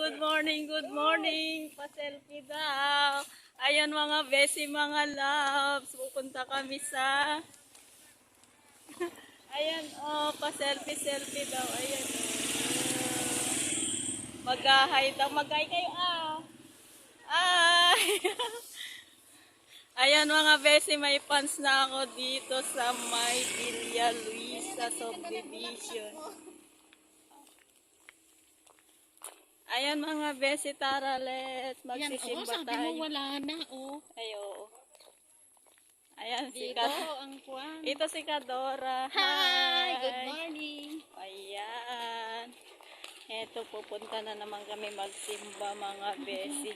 good morning, good morning. Pa-selfie daw. Ayan mga besi, mga loves. Pupunta kami sa... Ayan pa-selfie daw. Ayan Mag-hi daw. Mag-hi kayo Ay! Ayan mga besi, may fans na ako dito sa may Villa Luisa subdivision. Ayan mga besi, tara, let's magsisimba tayo. Sabi mo wala na, Ayo. Ayan si Dito ang kwan. Ito si Kadora. Hi! Good morning! Ayan. Eto, pupunta na naman kami magsimba mga besi.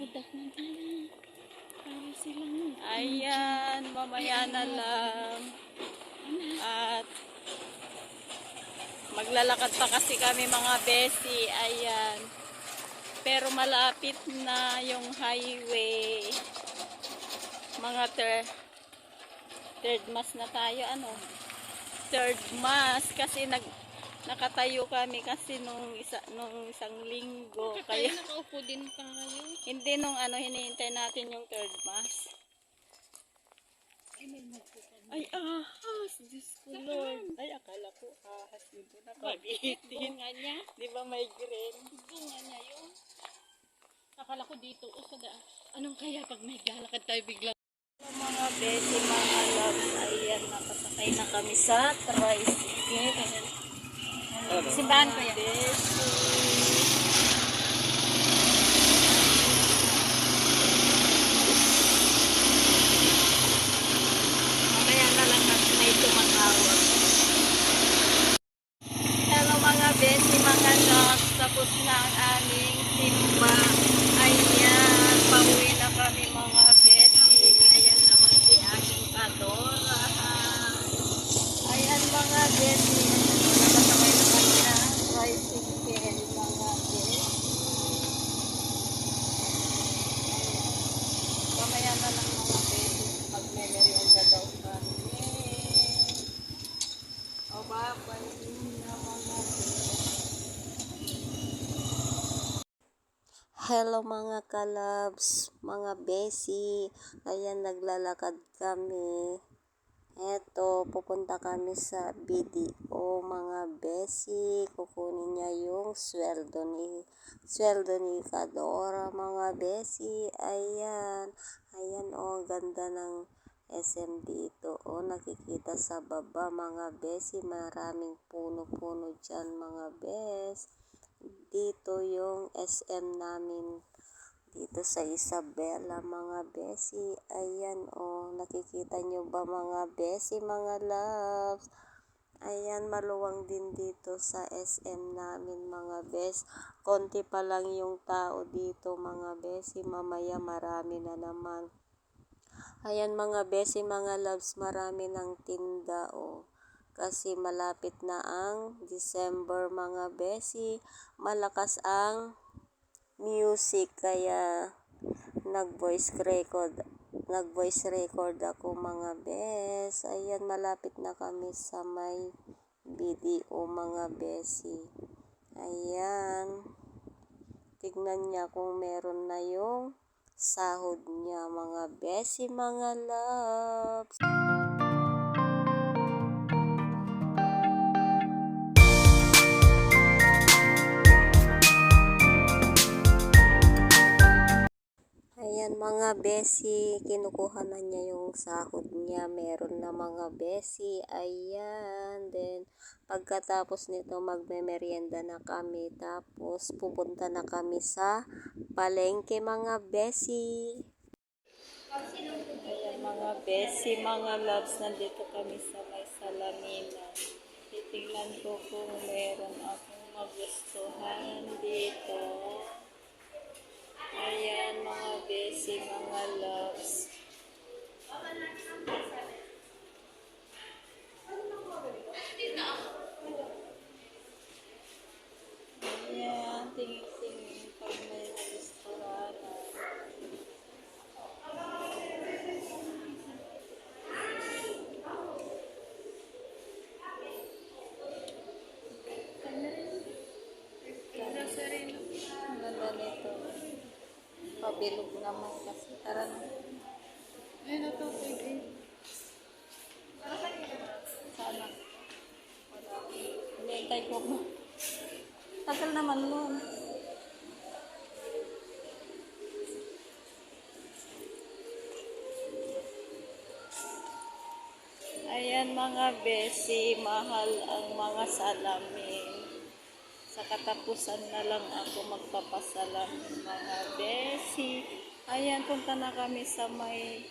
Ayan, mamaya na lang. At maglalakad pa kasi kami mga besi. Ayan. Pero malapit na yung highway. Mga third mass na tayo. Third mass. Kasi nakatayo kami kasi nung isang linggo. Kaya nakaupo din pa kayo. Hindi hinihintay natin yung third mass. Ay, ahas. Diyos ko, Lord. Ay, akala ko ahas. Dito na kabitin. Bunga niya. Di ba may green? Bunga niya yun. Akala ko dito. Anong kaya pag may galakad tayo bigla? Mga besi, mga loves. Ayan, nakasakay na kami sa tricycle. Ayan. Simbahan ko yan. Besi. Hello mga besi, mga loves. Tapos na ang aming simba. Ayan, pauwi na kami mga besi. Ayan naman si aking Kadora. Ayan mga besi. Nakasakay na kami na tricycle mga besi. Mamaya na lang mga besi. Magme-merienda daw kami. O babay na mga besi. Hello mga kalabs, mga besi. Ayan, naglalakad kami. Eto, pupunta kami sa BDO mga besi. Kukunin niya yung sweldo ni Kadora mga besi. Ayan. Ayan ganda ng SM dito. Nakikita sa baba mga besi. Maraming puno-puno dyan mga bes. Dito yung SM namin dito sa Isabela mga besi. Ayan nakikita nyo ba mga besi, mga loves? Ayan, maluwang din dito sa SM namin mga bes. Konti pa lang yung tao dito mga besi. Mamaya marami na naman. Ayan mga besi, mga loves, marami ng tinda kasi malapit na ang December mga besi. Malakas ang music kaya nag-voice record ako mga bes. Ayan, malapit na kami sa may BDO mga besi. Ayan. Tignan niya kung meron na yung sahod niya mga besi, mga loves. Ayan mga besi, kinukuha na niya yung sahod niya. Meron na mga besi. Ayan. Then, pagkatapos nito, magme-merienda na kami. Tapos, pupunta na kami sa palengke mga besi. Ayan mga besi, mga loves, nandito kami sa may salaminan. Titingnan ko kung meron akong magustuhan dito. Ayan mga besi, mga loves. Ayan, tingin-tingin pag may nagustuhan. ganda nito. Pabilog naman kasi. Tara na. Ayun na to, baby. Sana. Wala. Hinihintay ko mo. Tagal naman nun. Ayan mga besi, mahal ang mga salamin. Sa katapusan na lang ako magpapasalamin mga besi. Ayan, punta na kami sa may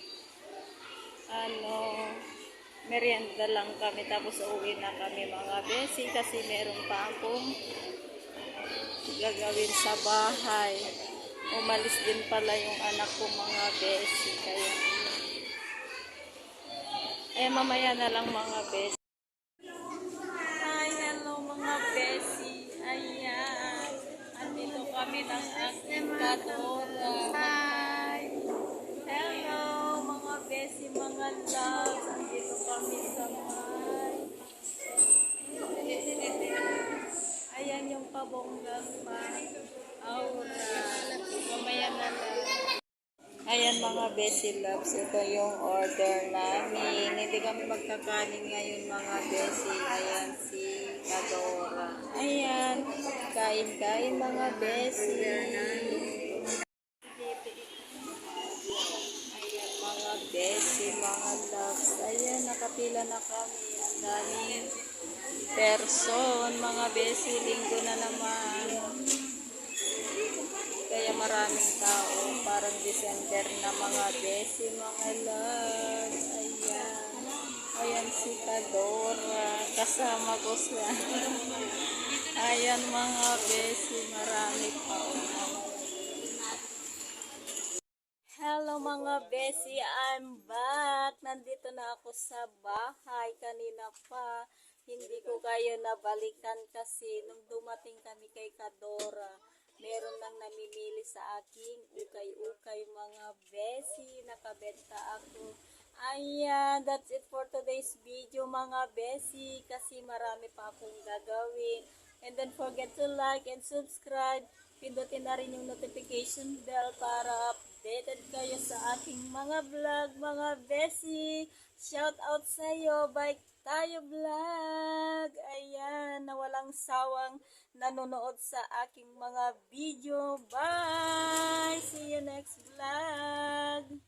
merienda lang kami. Tapos uuwi na kami mga besi kasi meron pa akong gagawin sa bahay. Umalis din pala yung anak ko mga besi. Kaya mamaya na lang mga besi. Hi, hello mga besi. Ayan. Andito kami ng aking kadora. Hi. Hello mga besi, mga loves. Andito kami sa may. Ayan yung pabonggang pa. Aura. Mamaya na lang. Ayan mga besi loves, ito yung order namin. Hindi kami magkakanin ngayon mga besi. Ayan si Kadora. Ayan, kain-kain mga besi. Ayan mga besi, mga loves. Ayan, nakapila na kami. Ang daming person, mga besi. Linggo na naman. Kaya maraming tao, parang December na mga besi, mga loves. Ayan. Ayan si Kadora. Kasama ko siya. Ayan mga besi, marami pa. Hello mga besi, I'm back. Nandito na ako sa bahay. Kanina pa, hindi ko kayo nabalikan kasi nung dumating kami kay Kadora, meron nang namimili sa aking ukay-ukay mga besi. Nakabenta ako. Ayan, that's it for today's video mga besi. Kasi marami pa akong gagawin. And don't forget to like and subscribe. Pindutin na rin yung notification bell para updated kayo sa aking mga vlog mga besi. Shout out sa iyo, Bike Tayo Vlog. Ayan, na walang sawang nanonood sa aking mga video. Bye! See you next vlog!